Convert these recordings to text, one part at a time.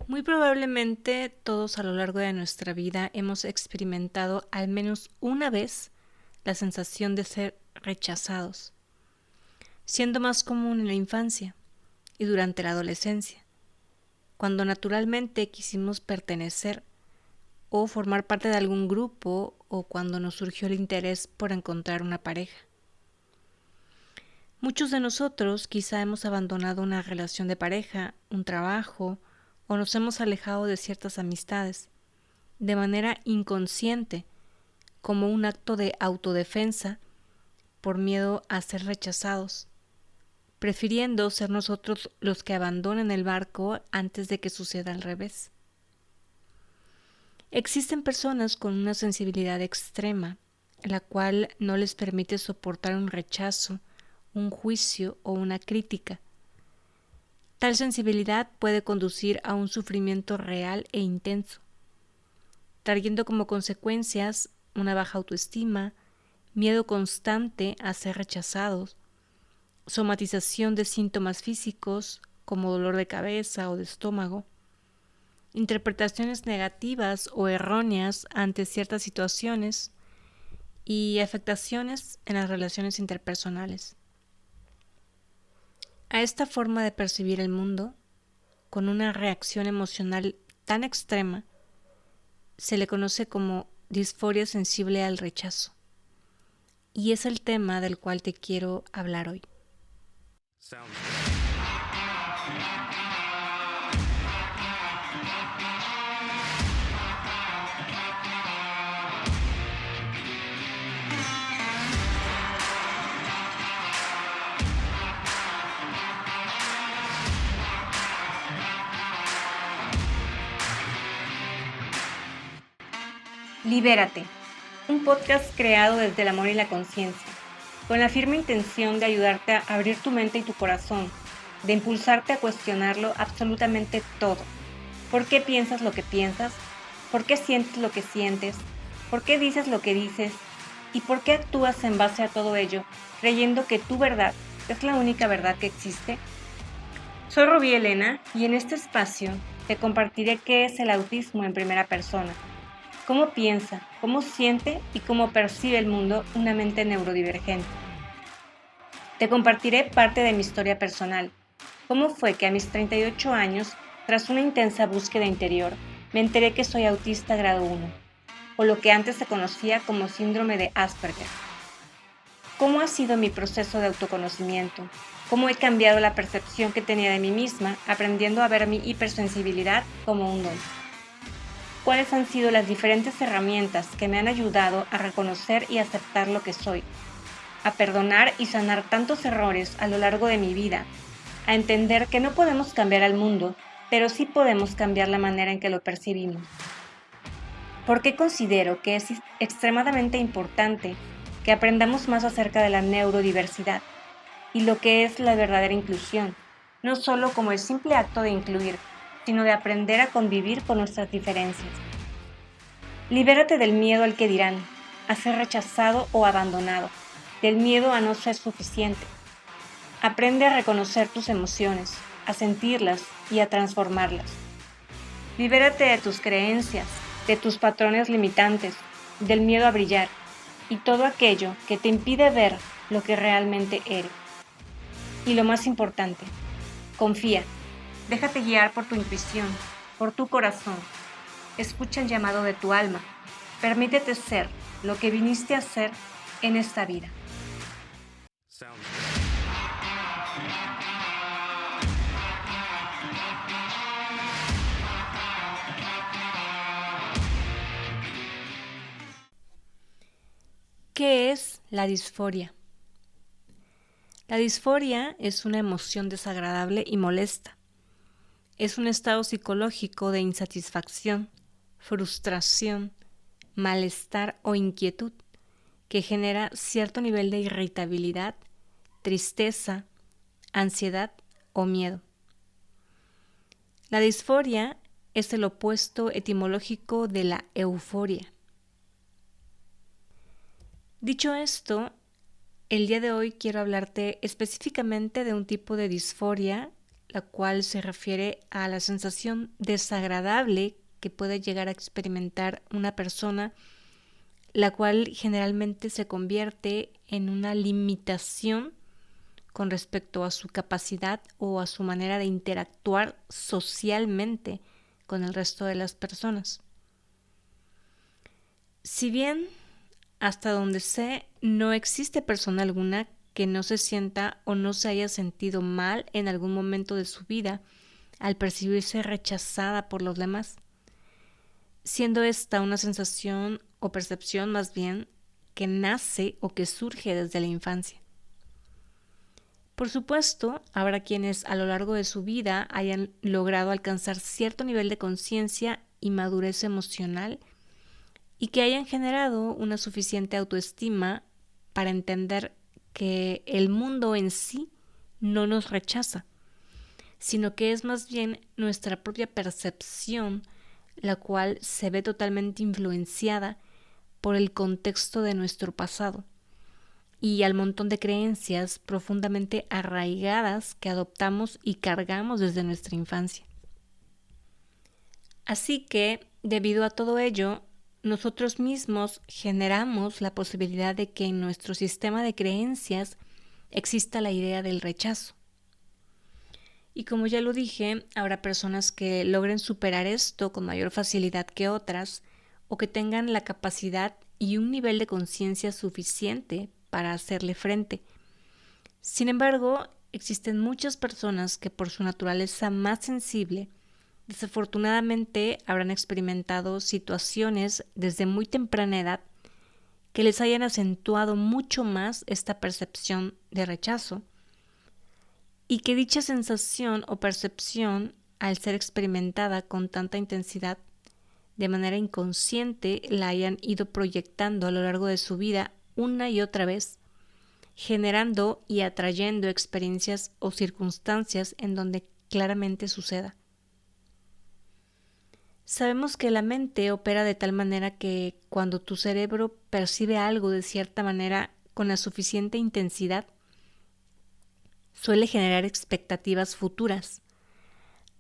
Muy probablemente todos a lo largo de nuestra vida hemos experimentado al menos una vez la sensación de ser rechazados, siendo más común en la infancia y durante la adolescencia, cuando naturalmente quisimos pertenecer o formar parte de algún grupo o cuando nos surgió el interés por encontrar una pareja. Muchos de nosotros quizá hemos abandonado una relación de pareja, un trabajo, o nos hemos alejado de ciertas amistades, de manera inconsciente, como un acto de autodefensa por miedo a ser rechazados, prefiriendo ser nosotros los que abandonen el barco antes de que suceda al revés. Existen personas con una sensibilidad extrema, la cual no les permite soportar un rechazo, un juicio o una crítica. Tal sensibilidad puede conducir a un sufrimiento real e intenso, trayendo como consecuencias una baja autoestima, miedo constante a ser rechazados, somatización de síntomas físicos como dolor de cabeza o de estómago, interpretaciones negativas o erróneas ante ciertas situaciones y afectaciones en las relaciones interpersonales. A esta forma de percibir el mundo, con una reacción emocional tan extrema, se le conoce como disforia sensible al rechazo. Y es el tema del cual te quiero hablar hoy. Libérate, un podcast creado desde el amor y la conciencia, con la firme intención de ayudarte a abrir tu mente y tu corazón, de impulsarte a cuestionarlo absolutamente todo. ¿Por qué piensas lo que piensas? ¿Por qué sientes lo que sientes? ¿Por qué dices lo que dices? ¿Y por qué actúas en base a todo ello, creyendo que tu verdad es la única verdad que existe? Soy Rubí Elena y en este espacio te compartiré qué es el autismo en primera persona, cómo piensa, cómo siente y cómo percibe el mundo una mente neurodivergente. Te compartiré parte de mi historia personal, cómo fue que a mis 38 años, tras una intensa búsqueda interior, me enteré que soy autista grado 1, o lo que antes se conocía como síndrome de Asperger. ¿Cómo ha sido mi proceso de autoconocimiento? ¿Cómo he cambiado la percepción que tenía de mí misma, aprendiendo a ver mi hipersensibilidad como un don? ¿Cuáles han sido las diferentes herramientas que me han ayudado a reconocer y aceptar lo que soy, a perdonar y sanar tantos errores a lo largo de mi vida, a entender que no podemos cambiar al mundo, pero sí podemos cambiar la manera en que lo percibimos? ¿Por qué considero que es extremadamente importante que aprendamos más acerca de la neurodiversidad y lo que es la verdadera inclusión, no solo como el simple acto de incluir, sino de aprender a convivir con nuestras diferencias? Libérate del miedo al que dirán, a ser rechazado o abandonado, del miedo a no ser suficiente. Aprende a reconocer tus emociones, a sentirlas y a transformarlas. Libérate de tus creencias, de tus patrones limitantes, del miedo a brillar y todo aquello que te impide ver lo que realmente eres. Y lo más importante, confía, déjate guiar por tu intuición, por tu corazón. Escucha el llamado de tu alma. Permítete ser lo que viniste a ser en esta vida. ¿Qué es la disforia? La disforia es una emoción desagradable y molesta. Es un estado psicológico de insatisfacción, frustración, malestar o inquietud que genera cierto nivel de irritabilidad, tristeza, ansiedad o miedo. La disforia es el opuesto etimológico de la euforia. Dicho esto, el día de hoy quiero hablarte específicamente de un tipo de disforia la cual se refiere a la sensación desagradable que puede llegar a experimentar una persona, la cual generalmente se convierte en una limitación con respecto a su capacidad o a su manera de interactuar socialmente con el resto de las personas. Si bien, hasta donde sé, no existe persona alguna que no se sienta o no se haya sentido mal en algún momento de su vida al percibirse rechazada por los demás, siendo esta una sensación o percepción más bien que nace o que surge desde la infancia. Por supuesto, habrá quienes a lo largo de su vida hayan logrado alcanzar cierto nivel de conciencia y madurez emocional y que hayan generado una suficiente autoestima para entender que el mundo en sí no nos rechaza, sino que es más bien nuestra propia percepción la cual se ve totalmente influenciada por el contexto de nuestro pasado y al montón de creencias profundamente arraigadas que adoptamos y cargamos desde nuestra infancia. Así que, debido a todo ello, nosotros mismos generamos la posibilidad de que en nuestro sistema de creencias exista la idea del rechazo. Y como ya lo dije, habrá personas que logren superar esto con mayor facilidad que otras, o que tengan la capacidad y un nivel de conciencia suficiente para hacerle frente. Sin embargo, existen muchas personas que por su naturaleza más sensible, desafortunadamente habrán experimentado situaciones desde muy temprana edad que les hayan acentuado mucho más esta percepción de rechazo y que dicha sensación o percepción, al ser experimentada con tanta intensidad, de manera inconsciente la hayan ido proyectando a lo largo de su vida una y otra vez, generando y atrayendo experiencias o circunstancias en donde claramente suceda. Sabemos que la mente opera de tal manera que cuando tu cerebro percibe algo de cierta manera con la suficiente intensidad, suele generar expectativas futuras,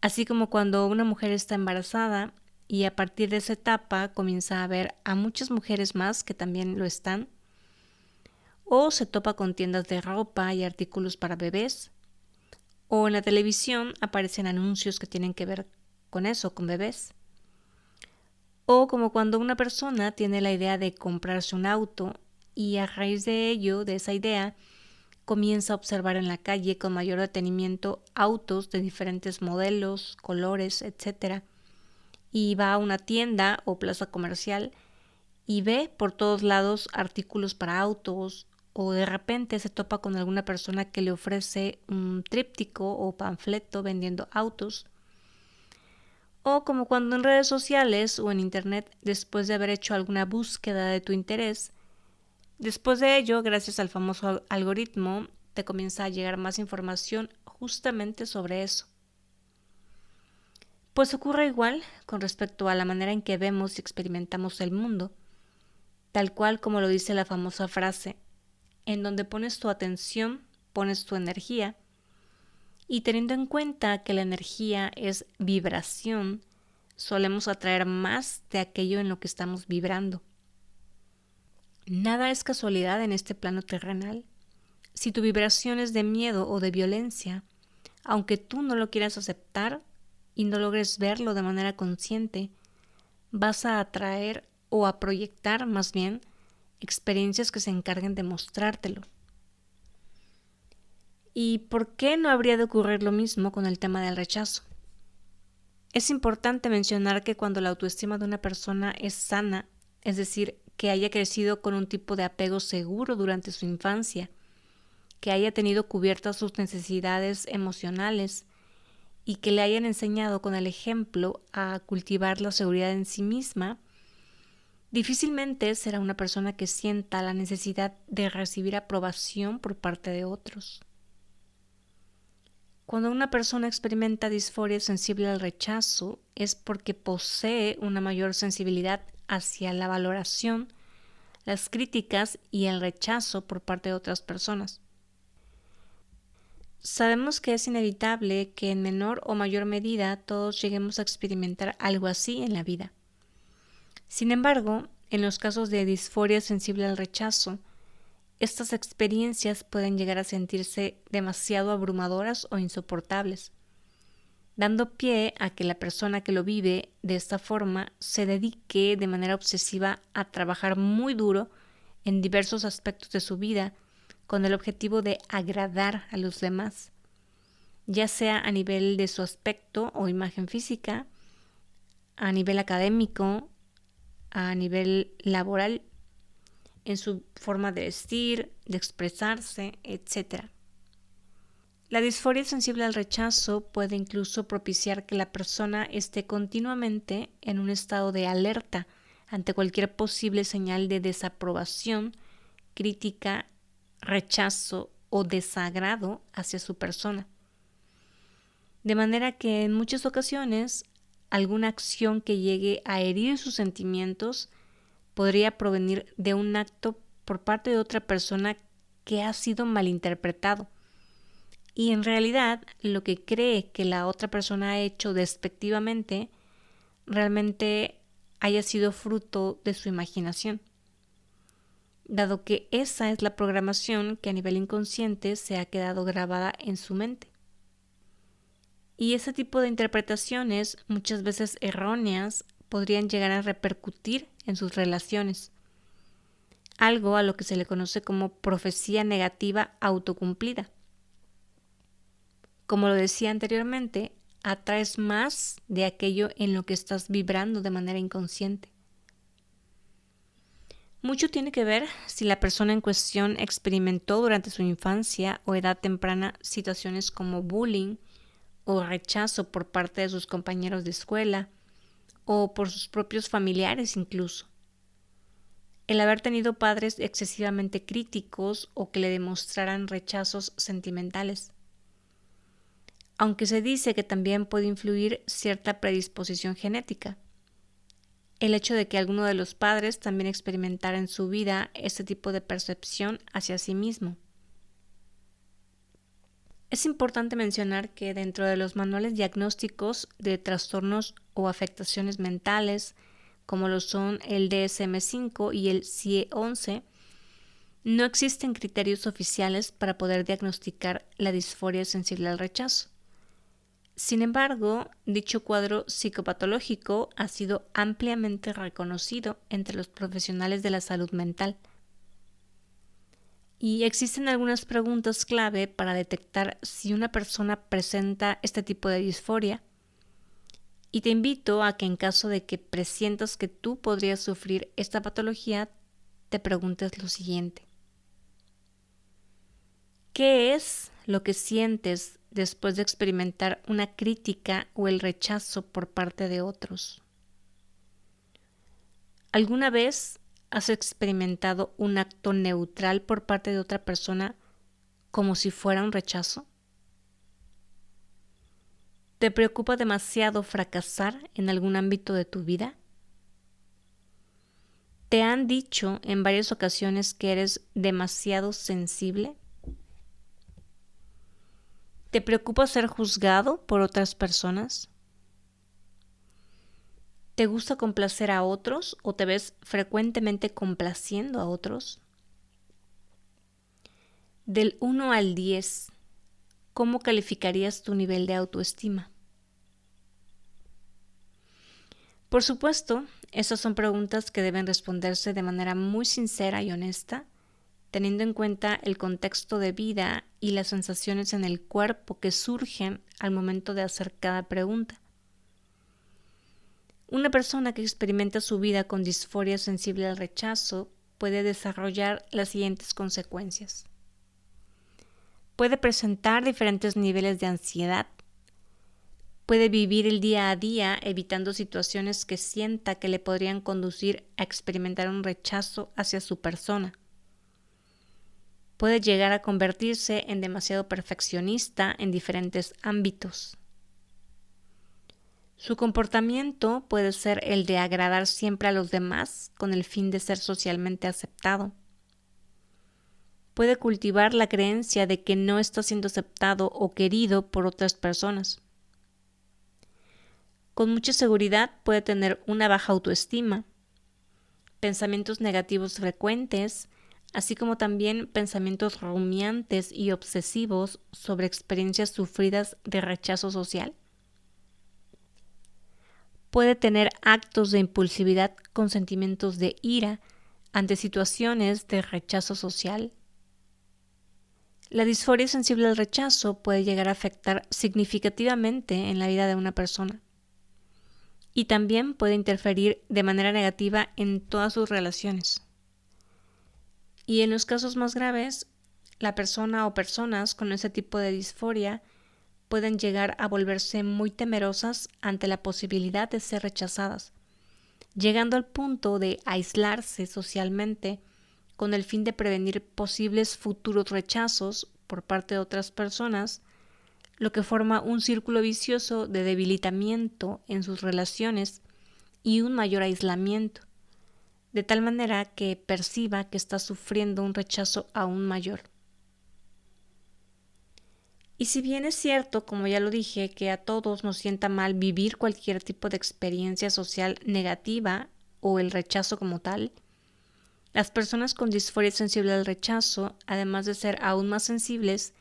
así como cuando una mujer está embarazada y a partir de esa etapa comienza a ver a muchas mujeres más que también lo están, o se topa con tiendas de ropa y artículos para bebés, o en la televisión aparecen anuncios que tienen que ver con eso, con bebés. O como cuando una persona tiene la idea de comprarse un auto y a raíz de ello, de esa idea, comienza a observar en la calle con mayor detenimiento autos de diferentes modelos, colores, etc. Y va a una tienda o plaza comercial y ve por todos lados artículos para autos, o de repente se topa con alguna persona que le ofrece un tríptico o panfleto vendiendo autos. O como cuando en redes sociales o en internet, después de haber hecho alguna búsqueda de tu interés, después de ello, gracias al famoso algoritmo, te comienza a llegar más información justamente sobre eso. Pues ocurre igual con respecto a la manera en que vemos y experimentamos el mundo, tal cual como lo dice la famosa frase, en donde pones tu atención, pones tu energía, y teniendo en cuenta que la energía es vibración, solemos atraer más de aquello en lo que estamos vibrando. Nada es casualidad en este plano terrenal. Si tu vibración es de miedo o de violencia, aunque tú no lo quieras aceptar y no logres verlo de manera consciente, vas a atraer o a proyectar más bien experiencias que se encarguen de mostrártelo. ¿Y por qué no habría de ocurrir lo mismo con el tema del rechazo? Es importante mencionar que cuando la autoestima de una persona es sana, es decir, que haya crecido con un tipo de apego seguro durante su infancia, que haya tenido cubiertas sus necesidades emocionales y que le hayan enseñado con el ejemplo a cultivar la seguridad en sí misma, difícilmente será una persona que sienta la necesidad de recibir aprobación por parte de otros. Cuando una persona experimenta disforia sensible al rechazo es porque posee una mayor sensibilidad hacia la valoración, las críticas y el rechazo por parte de otras personas. Sabemos que es inevitable que en menor o mayor medida todos lleguemos a experimentar algo así en la vida. Sin embargo, en los casos de disforia sensible al rechazo, estas experiencias pueden llegar a sentirse demasiado abrumadoras o insoportables, dando pie a que la persona que lo vive de esta forma se dedique de manera obsesiva a trabajar muy duro en diversos aspectos de su vida con el objetivo de agradar a los demás, ya sea a nivel de su aspecto o imagen física, a nivel académico, a nivel laboral, en su forma de vestir, de expresarse, etc. La disforia sensible al rechazo puede incluso propiciar que la persona esté continuamente en un estado de alerta ante cualquier posible señal de desaprobación, crítica, rechazo o desagrado hacia su persona. De manera que en muchas ocasiones alguna acción que llegue a herir sus sentimientos podría provenir de un acto por parte de otra persona que ha sido malinterpretado. Y en realidad lo que cree que la otra persona ha hecho despectivamente realmente haya sido fruto de su imaginación, dado que esa es la programación que a nivel inconsciente se ha quedado grabada en su mente. Y ese tipo de interpretaciones, muchas veces erróneas, podrían llegar a repercutir en sus relaciones, algo a lo que se le conoce como profecía negativa autocumplida. Como lo decía anteriormente, atraes más de aquello en lo que estás vibrando de manera inconsciente. Mucho tiene que ver si la persona en cuestión experimentó durante su infancia o edad temprana situaciones como bullying o rechazo por parte de sus compañeros de escuela o por sus propios familiares incluso. El haber tenido padres excesivamente críticos o que le demostraran rechazos sentimentales. Aunque se dice que también puede influir cierta predisposición genética. El hecho de que alguno de los padres también experimentara en su vida este tipo de percepción hacia sí mismo. Es importante mencionar que dentro de los manuales diagnósticos de trastornos o afectaciones mentales, como lo son el DSM-5 y el CIE-11, no existen criterios oficiales para poder diagnosticar la disforia sensible al rechazo. Sin embargo, dicho cuadro psicopatológico ha sido ampliamente reconocido entre los profesionales de la salud mental. Y existen algunas preguntas clave para detectar si una persona presenta este tipo de disforia. Y te invito a que en caso de que presientas que tú podrías sufrir esta patología, te preguntes lo siguiente. ¿Qué es lo que sientes después de experimentar una crítica o el rechazo por parte de otros? ¿Alguna vez has experimentado un acto neutral por parte de otra persona como si fuera un rechazo? ¿Te preocupa demasiado fracasar en algún ámbito de tu vida? ¿Te han dicho en varias ocasiones que eres demasiado sensible? ¿Te preocupa ser juzgado por otras personas? ¿Te gusta complacer a otros o te ves frecuentemente complaciendo a otros? Del 1 al 10, ¿cómo calificarías tu nivel de autoestima? Por supuesto, esas son preguntas que deben responderse de manera muy sincera y honesta, teniendo en cuenta el contexto de vida y las sensaciones en el cuerpo que surgen al momento de hacer cada pregunta. Una persona que experimenta su vida con disforia sensible al rechazo puede desarrollar las siguientes consecuencias. Puede presentar diferentes niveles de ansiedad. Puede vivir el día a día evitando situaciones que sienta que le podrían conducir a experimentar un rechazo hacia su persona. Puede llegar a convertirse en demasiado perfeccionista en diferentes ámbitos. Su comportamiento puede ser el de agradar siempre a los demás con el fin de ser socialmente aceptado. puede cultivar la creencia de que no está siendo aceptado o querido por otras personas. Con mucha seguridad puede tener una baja autoestima, pensamientos negativos frecuentes, así como también pensamientos rumiantes y obsesivos sobre experiencias sufridas de rechazo social. Puede tener actos de impulsividad con sentimientos de ira ante situaciones de rechazo social. La disforia sensible al rechazo puede llegar a afectar significativamente en la vida de una persona y también puede interferir de manera negativa en todas sus relaciones. Y en los casos más graves, la persona o personas con ese tipo de disforia pueden llegar a volverse muy temerosas ante la posibilidad de ser rechazadas, llegando al punto de aislarse socialmente con el fin de prevenir posibles futuros rechazos por parte de otras personas, lo que forma un círculo vicioso de debilitamiento en sus relaciones y un mayor aislamiento, de tal manera que perciba que está sufriendo un rechazo aún mayor. Y si bien es cierto, como ya lo dije, que a todos nos sienta mal vivir cualquier tipo de experiencia social negativa o el rechazo como tal, las personas con disforia sensible al rechazo, además de ser aún más sensibles,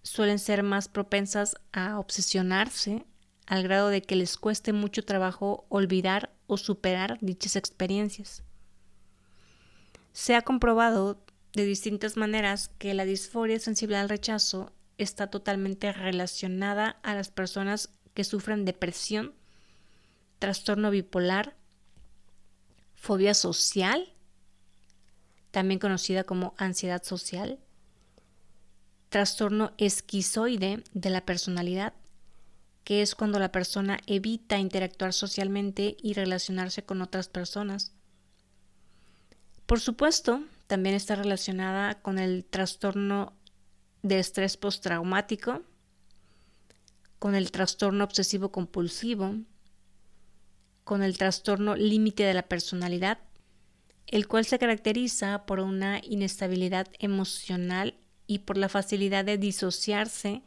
suelen ser más propensas a obsesionarse al grado de que les cueste mucho trabajo olvidar o superar dichas experiencias. Se ha comprobado de distintas maneras que la disforia sensible al rechazo está totalmente relacionada a las personas que sufren depresión, trastorno bipolar, fobia social, también conocida como ansiedad social, trastorno esquizoide de la personalidad, que es cuando la persona evita interactuar socialmente y relacionarse con otras personas. Por supuesto, también está relacionada con el trastorno de estrés postraumático, con el trastorno obsesivo compulsivo, con el trastorno límite de la personalidad, el cual se caracteriza por una inestabilidad emocional y por la facilidad de disociarse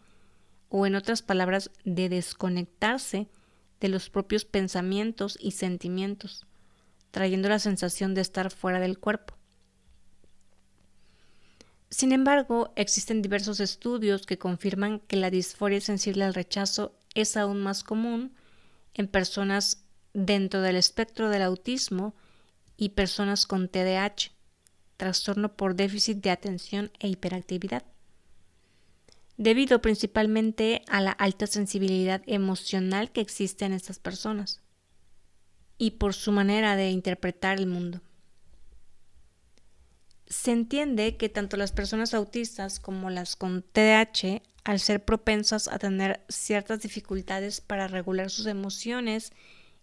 o, en otras palabras, de desconectarse de los propios pensamientos y sentimientos, trayendo la sensación de estar fuera del cuerpo. Sin embargo, existen diversos estudios que confirman que la disforia sensible al rechazo es aún más común en personas dentro del espectro del autismo y personas con TDAH, trastorno por déficit de atención e hiperactividad, debido principalmente a la alta sensibilidad emocional que existe en estas personas y por su manera de interpretar el mundo. Se entiende que tanto las personas autistas como las con TDAH, al ser propensas a tener ciertas dificultades para regular sus emociones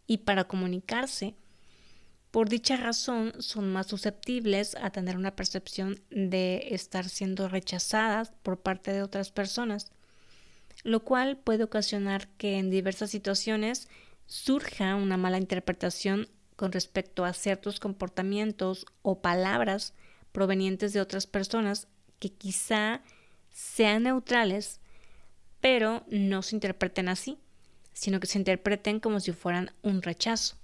y para comunicarse, por dicha razón son más susceptibles a tener una percepción de estar siendo rechazadas por parte de otras personas, lo cual puede ocasionar que en diversas situaciones surja una mala interpretación con respecto a ciertos comportamientos o palabras provenientes de otras personas que quizá sean neutrales, pero no se interpreten así, sino que se interpreten como si fueran un rechazo.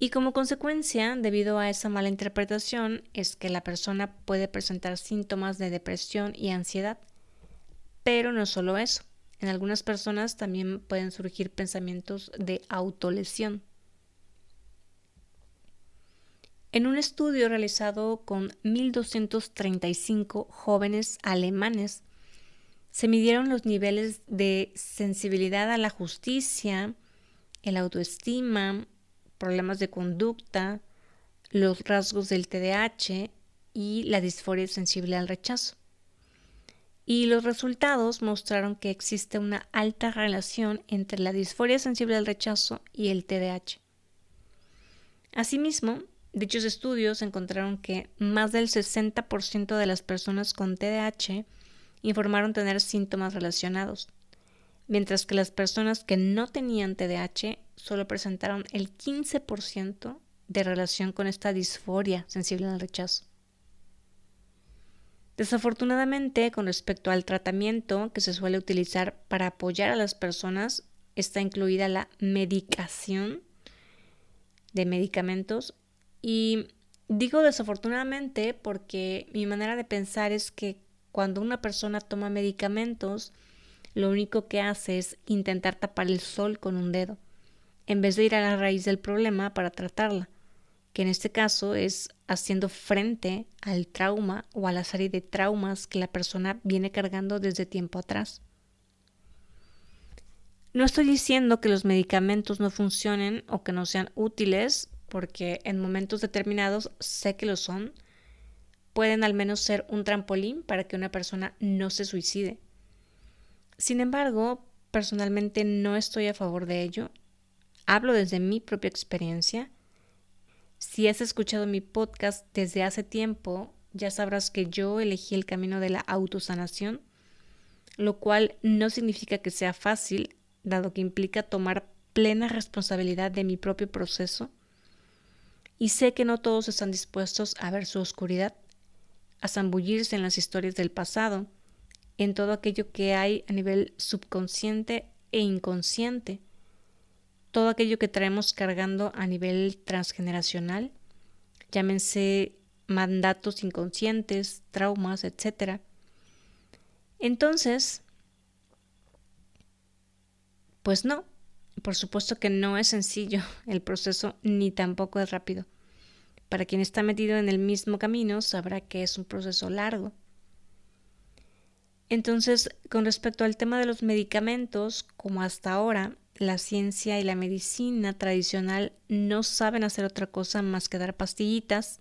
Y como consecuencia, debido a esa mala interpretación, es que la persona puede presentar síntomas de depresión y ansiedad. Pero no solo eso. En algunas personas también pueden surgir pensamientos de autolesión. En un estudio realizado con 1.235 jóvenes alemanes, se midieron los niveles de sensibilidad a la justicia, el autoestima, problemas de conducta, los rasgos del TDAH y la disforia sensible al rechazo. Y los resultados mostraron que existe una alta relación entre la disforia sensible al rechazo y el TDAH. Asimismo, dichos estudios encontraron que más del 60% de las personas con TDAH informaron tener síntomas relacionados, mientras que las personas que no tenían TDAH solo presentaron el 15% de relación con esta disforia sensible al rechazo. Desafortunadamente, con respecto al tratamiento que se suele utilizar para apoyar a las personas, está incluida la medicación de medicamentos. Y digo desafortunadamente porque mi manera de pensar es que cuando una persona toma medicamentos, lo único que hace es intentar tapar el sol con un dedo, en vez de ir a la raíz del problema para tratarla, que en este caso es haciendo frente al trauma o a la serie de traumas que la persona viene cargando desde tiempo atrás. No estoy diciendo que los medicamentos no funcionen o que no sean útiles, porque en momentos determinados sé que lo son. Pueden al menos ser un trampolín para que una persona no se suicide. Sin embargo, personalmente no estoy a favor de ello. Hablo desde mi propia experiencia. Si has escuchado mi podcast desde hace tiempo, ya sabrás que yo elegí el camino de la autosanación, lo cual no significa que sea fácil, dado que implica tomar plena responsabilidad de mi propio proceso. Y sé que no todos están dispuestos a ver su oscuridad, a zambullirse en las historias del pasado, en todo aquello que hay a nivel subconsciente e inconsciente, todo aquello que traemos cargando a nivel transgeneracional, llámense mandatos inconscientes, traumas, etc. Entonces, pues no, por supuesto que no es sencillo el proceso ni tampoco es rápido. Para quien está metido en el mismo camino sabrá que es un proceso largo. Entonces, con respecto al tema de los medicamentos, como hasta ahora la ciencia y la medicina tradicional no saben hacer otra cosa más que dar pastillitas,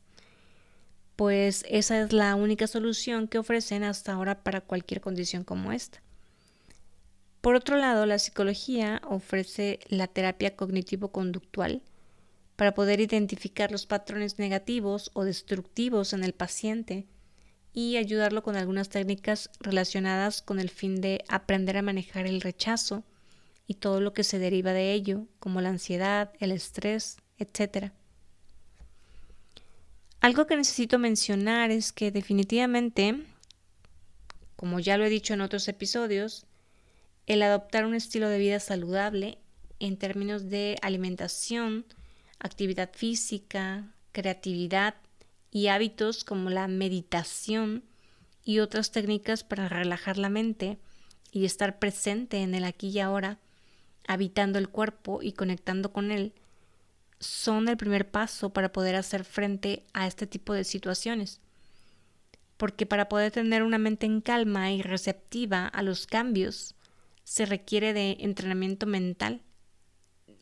pues esa es la única solución que ofrecen hasta ahora para cualquier condición como esta. Por otro lado, la psicología ofrece la terapia cognitivo-conductual para poder identificar los patrones negativos o destructivos en el paciente y ayudarlo con algunas técnicas relacionadas con el fin de aprender a manejar el rechazo y todo lo que se deriva de ello, como la ansiedad, el estrés, etc. Algo que necesito mencionar es que definitivamente, como ya lo he dicho en otros episodios, el adoptar un estilo de vida saludable en términos de alimentación, actividad física, creatividad y hábitos como la meditación y otras técnicas para relajar la mente y estar presente en el aquí y ahora, habitando el cuerpo y conectando con él, son el primer paso para poder hacer frente a este tipo de situaciones. Porque para poder tener una mente en calma y receptiva a los cambios, se requiere de entrenamiento mental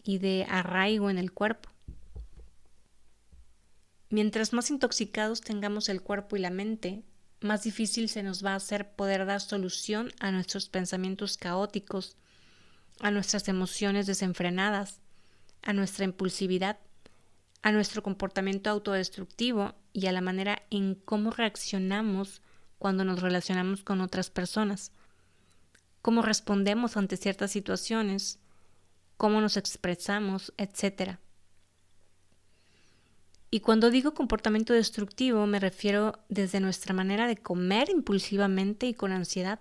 y de arraigo en el cuerpo. Mientras más intoxicados tengamos el cuerpo y la mente, más difícil se nos va a hacer poder dar solución a nuestros pensamientos caóticos, a nuestras emociones desenfrenadas, a nuestra impulsividad, a nuestro comportamiento autodestructivo y a la manera en cómo reaccionamos cuando nos relacionamos con otras personas, cómo respondemos ante ciertas situaciones, cómo nos expresamos, etc. Y cuando digo comportamiento destructivo me refiero desde nuestra manera de comer impulsivamente y con ansiedad,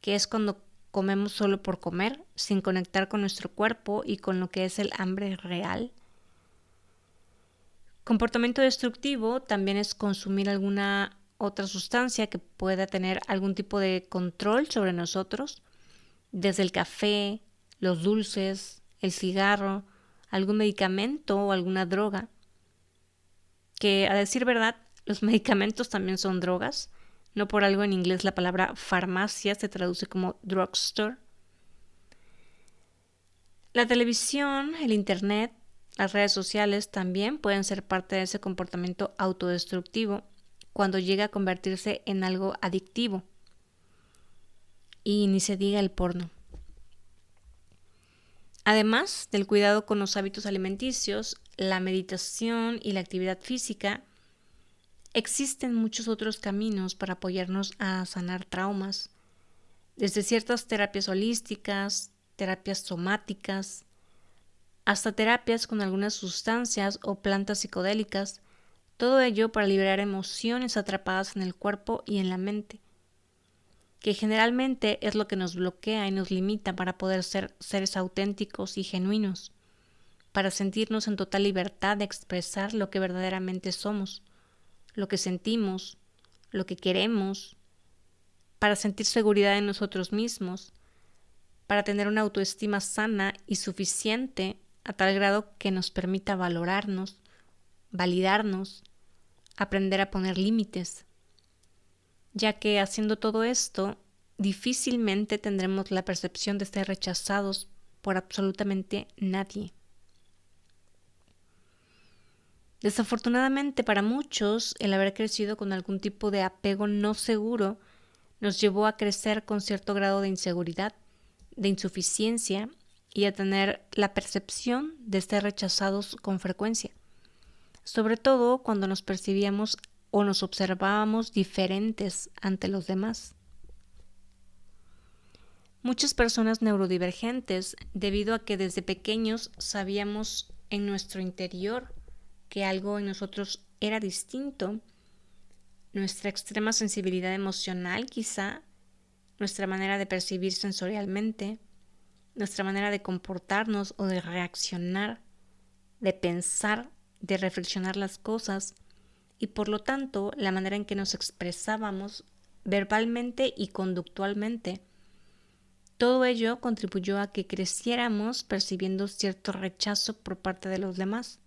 que es cuando comemos solo por comer, sin conectar con nuestro cuerpo y con lo que es el hambre real. Comportamiento destructivo también es consumir alguna otra sustancia que pueda tener algún tipo de control sobre nosotros, desde el café, los dulces, el cigarro, algún medicamento o alguna droga. Que a decir verdad, los medicamentos también son drogas. No por algo en inglés la palabra farmacia se traduce como drugstore. La televisión, el internet, las redes sociales también pueden ser parte de ese comportamiento autodestructivo cuando llega a convertirse en algo adictivo. Y ni se diga el porno. Además del cuidado con los hábitos alimenticios, la meditación y la actividad física, existen muchos otros caminos para apoyarnos a sanar traumas, desde ciertas terapias holísticas, terapias somáticas, hasta terapias con algunas sustancias o plantas psicodélicas, Todo ello para liberar emociones atrapadas en el cuerpo y en la mente, que generalmente es lo que nos bloquea y nos limita para poder ser seres auténticos y genuinos, para sentirnos en total libertad de expresar lo que verdaderamente somos, lo que sentimos, lo que queremos, para sentir seguridad en nosotros mismos, para tener una autoestima sana y suficiente a tal grado que nos permita valorarnos, validarnos, aprender a poner límites, ya que haciendo todo esto, difícilmente tendremos la percepción de ser rechazados por absolutamente nadie. Desafortunadamente para muchos, el haber crecido con algún tipo de apego no seguro nos llevó a crecer con cierto grado de inseguridad, de insuficiencia y a tener la percepción de ser rechazados con frecuencia, sobre todo cuando nos percibíamos o nos observábamos diferentes ante los demás. Muchas personas neurodivergentes, debido a que desde pequeños sabíamos en nuestro interior que algo en nosotros era distinto, nuestra extrema sensibilidad emocional quizá, nuestra manera de percibir sensorialmente, nuestra manera de comportarnos o de reaccionar, de pensar, de reflexionar las cosas y por lo tanto la manera en que nos expresábamos verbalmente y conductualmente. Todo ello contribuyó a que creciéramos percibiendo cierto rechazo por parte de los demás.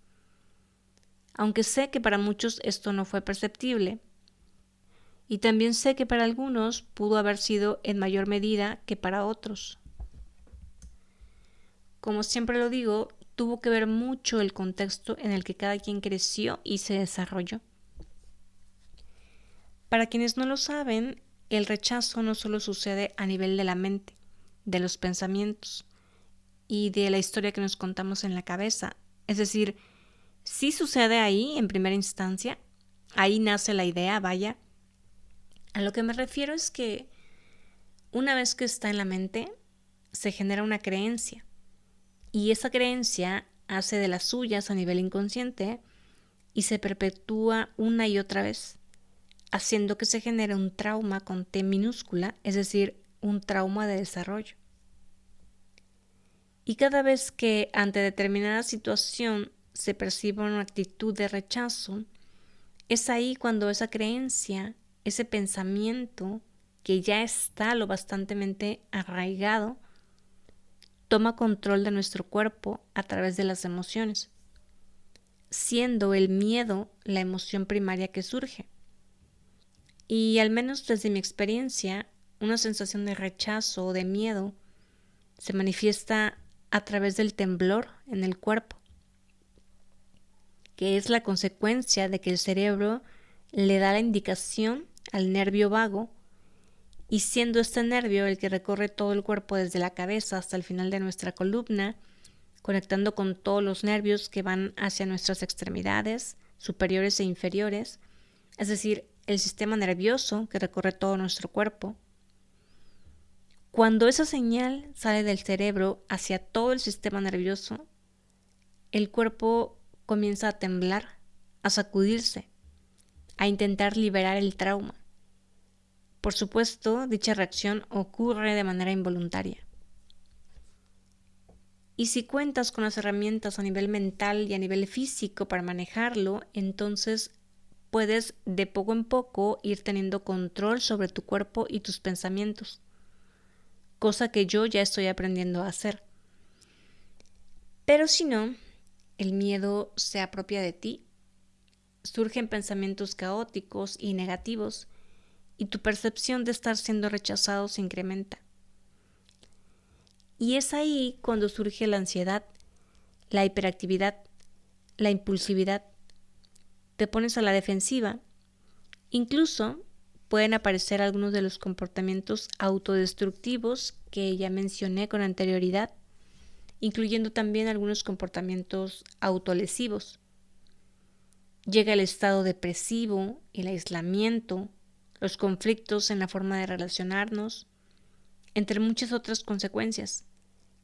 Aunque sé que para muchos esto no fue perceptible, y también sé que para algunos pudo haber sido en mayor medida que para otros. Como siempre lo digo, tuvo que ver mucho el contexto en el que cada quien creció y se desarrolló. Para quienes no lo saben, el rechazo no solo sucede a nivel de la mente, de los pensamientos y de la historia que nos contamos en la cabeza. Es decir, sí sucede ahí en primera instancia, ahí nace la idea, vaya. A lo que me refiero es que una vez que está en la mente, se genera una creencia y esa creencia hace de las suyas a nivel inconsciente y se perpetúa una y otra vez, haciendo que se genere un trauma con T minúscula, es decir, un trauma de desarrollo. Y cada vez que ante determinada situación se percibe una actitud de rechazo, es ahí cuando esa creencia, ese pensamiento que ya está lo bastantemente arraigado, toma control de nuestro cuerpo a través de las emociones, siendo el miedo la emoción primaria que surge. Y al menos desde mi experiencia, una sensación de rechazo o de miedo se manifiesta a través del temblor en el cuerpo, que es la consecuencia de que el cerebro le da la indicación al nervio vago y siendo este nervio el que recorre todo el cuerpo desde la cabeza hasta el final de nuestra columna, conectando con todos los nervios que van hacia nuestras extremidades superiores e inferiores, es decir, el sistema nervioso que recorre todo nuestro cuerpo. Cuando esa señal sale del cerebro hacia todo el sistema nervioso, el cuerpo comienza a temblar, a sacudirse, a intentar liberar el trauma. Por supuesto, dicha reacción ocurre de manera involuntaria. Y si cuentas con las herramientas a nivel mental y a nivel físico para manejarlo, entonces puedes de poco en poco ir teniendo control sobre tu cuerpo y tus pensamientos, cosa que yo ya estoy aprendiendo a hacer. Pero si no, el miedo se apropia de ti, surgen pensamientos caóticos y negativos, y tu percepción de estar siendo rechazado se incrementa. Y es ahí cuando surge la ansiedad, la hiperactividad, la impulsividad. Te pones a la defensiva. Incluso pueden aparecer algunos de los comportamientos autodestructivos que ya mencioné con anterioridad, incluyendo también algunos comportamientos autolesivos. Llega el estado depresivo, el aislamiento, los conflictos en la forma de relacionarnos, entre muchas otras consecuencias,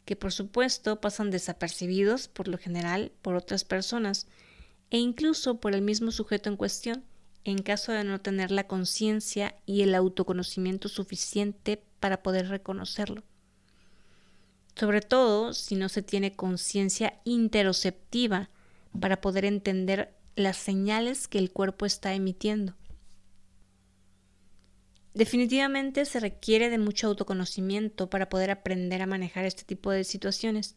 que por supuesto pasan desapercibidos por lo general por otras personas e incluso por el mismo sujeto en cuestión, en caso de no tener la conciencia y el autoconocimiento suficiente para poder reconocerlo. Sobre todo si no se tiene conciencia interoceptiva para poder entender las señales que el cuerpo está emitiendo. Definitivamente se requiere de mucho autoconocimiento para poder aprender a manejar este tipo de situaciones.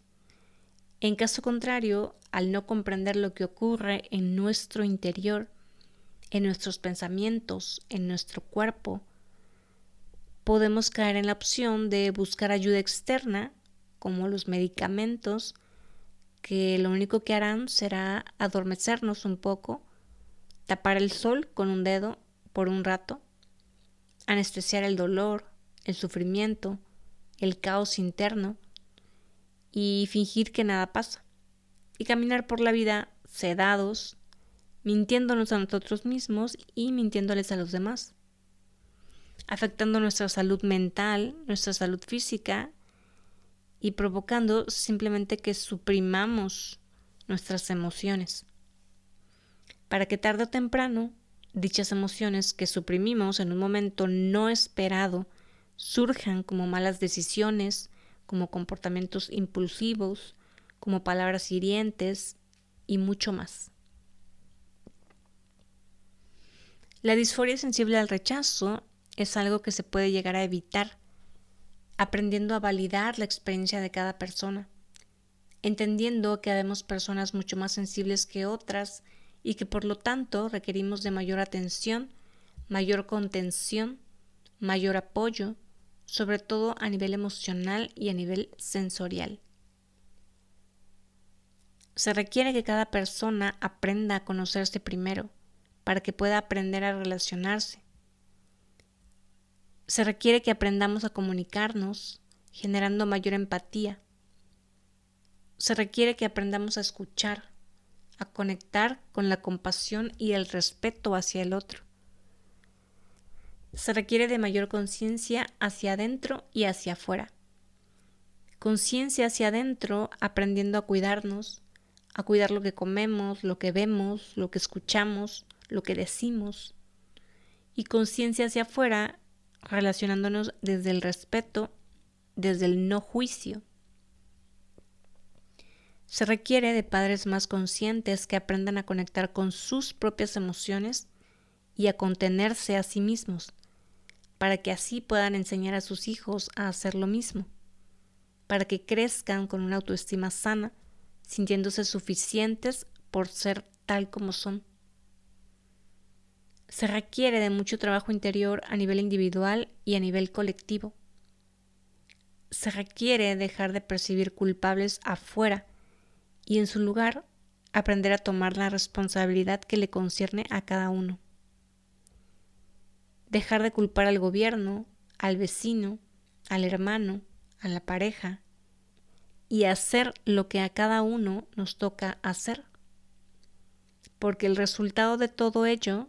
En caso contrario, al no comprender lo que ocurre en nuestro interior, en nuestros pensamientos, en nuestro cuerpo, podemos caer en la opción de buscar ayuda externa, como los medicamentos, que lo único que harán será adormecernos un poco, tapar el sol con un dedo por un rato, anestesiar el dolor, el sufrimiento, el caos interno y fingir que nada pasa, y caminar por la vida sedados, mintiéndonos a nosotros mismos y mintiéndoles a los demás, afectando nuestra salud mental, nuestra salud física y provocando simplemente que suprimamos nuestras emociones, para que tarde o temprano dichas emociones que suprimimos en un momento no esperado surjan como malas decisiones, como comportamientos impulsivos, como palabras hirientes y mucho más. La disforia sensible al rechazo es algo que se puede llegar a evitar aprendiendo a validar la experiencia de cada persona, entendiendo que habemos personas mucho más sensibles que otras y que por lo tanto requerimos de mayor atención, mayor contención, mayor apoyo, sobre todo a nivel emocional y a nivel sensorial. Se requiere que cada persona aprenda a conocerse primero para que pueda aprender a relacionarse. Se requiere que aprendamos a comunicarnos, generando mayor empatía. Se requiere que aprendamos a escuchar, a conectar con la compasión y el respeto hacia el otro. Se requiere de mayor conciencia hacia adentro y hacia afuera. Conciencia hacia adentro, aprendiendo a cuidarnos, a cuidar lo que comemos, lo que vemos, lo que escuchamos, lo que decimos. Y conciencia hacia afuera, relacionándonos desde el respeto, desde el no juicio. Se requiere de padres más conscientes que aprendan a conectar con sus propias emociones y a contenerse a sí mismos, para que así puedan enseñar a sus hijos a hacer lo mismo, para que crezcan con una autoestima sana, sintiéndose suficientes por ser tal como son. Se requiere de mucho trabajo interior a nivel individual y a nivel colectivo. Se requiere dejar de percibir culpables afuera y en su lugar aprender a tomar la responsabilidad que le concierne a cada uno. Dejar de culpar al gobierno, al vecino, al hermano, a la pareja y hacer lo que a cada uno nos toca hacer. Porque el resultado de todo ello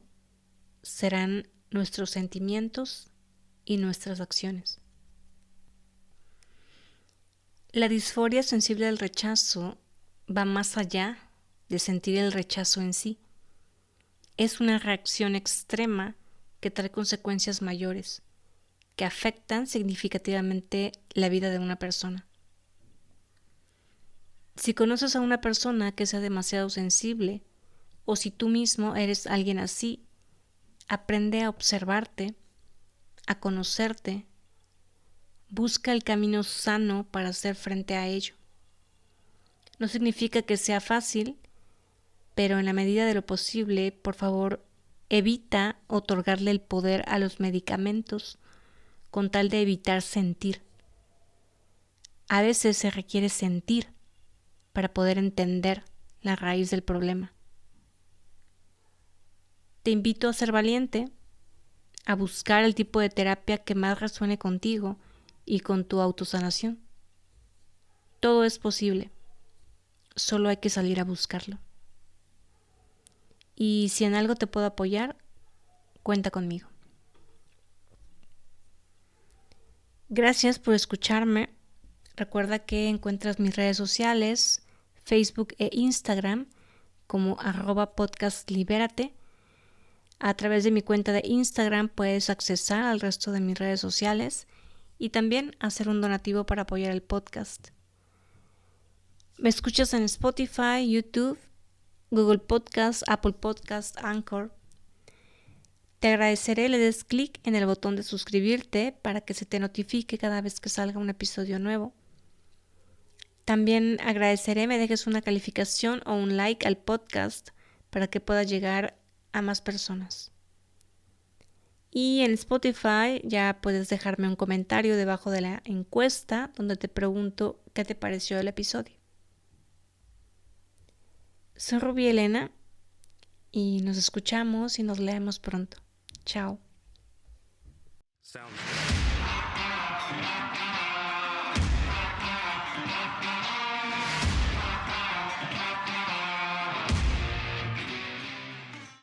serán nuestros sentimientos y nuestras acciones. La disforia sensible al rechazo va más allá de sentir el rechazo en sí. Es una reacción extrema que trae consecuencias mayores, que afectan significativamente la vida de una persona. Si conoces a una persona que sea demasiado sensible, o si tú mismo eres alguien así, aprende a observarte, a conocerte, busca el camino sano para hacer frente a ello. No significa que sea fácil, pero en la medida de lo posible, por favor, evita otorgarle el poder a los medicamentos con tal de evitar sentir. A veces se requiere sentir para poder entender la raíz del problema. Te invito a ser valiente, a buscar el tipo de terapia que más resuene contigo y con tu autosanación. Todo es posible, solo hay que salir a buscarlo. Y si en algo te puedo apoyar, cuenta conmigo. Gracias por escucharme. Recuerda que encuentras mis redes sociales, Facebook e Instagram, como @podcastlibérate. A través de mi cuenta de Instagram puedes accesar al resto de mis redes sociales y también hacer un donativo para apoyar el podcast. Me escuchas en Spotify, YouTube, Google Podcast, Apple Podcast, Anchor. Te agradeceré le des clic en el botón de suscribirte para que se te notifique cada vez que salga un episodio nuevo. También agradeceré me dejes una calificación o un like al podcast para que pueda llegar a más personas. Y en Spotify ya puedes dejarme un comentario debajo de la encuesta donde te pregunto qué te pareció el episodio. Soy Rubí Elena y nos escuchamos y nos leemos pronto. Chao.